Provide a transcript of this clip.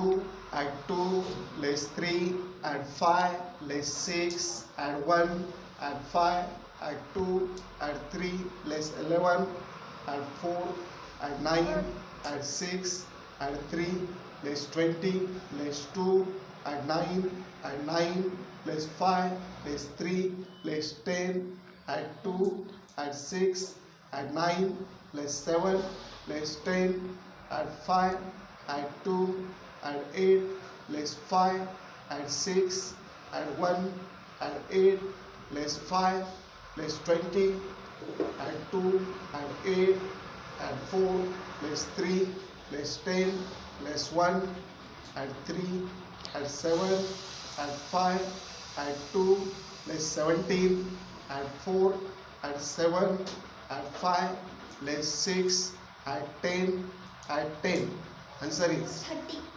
2, add 2, less 3, add 5, less 6, add 1, add 5, add 2, add 3, less 11, add 4, add 9, add 6, add 3, less 20, less 2, add 9, less 5, less 3, less 10, add 2, add 6, add 9, less 7, less 10, add 5, add 2, add 8, less 5, add 6, add 1, add 8, less 5, less 20, add 2, add 8, add 4, less 3, less 10, less 1, add 3, add 7, add 5, add 2, less 17, add 4, add 7, add 5, less 6, add 10, add 10. Answer is 30.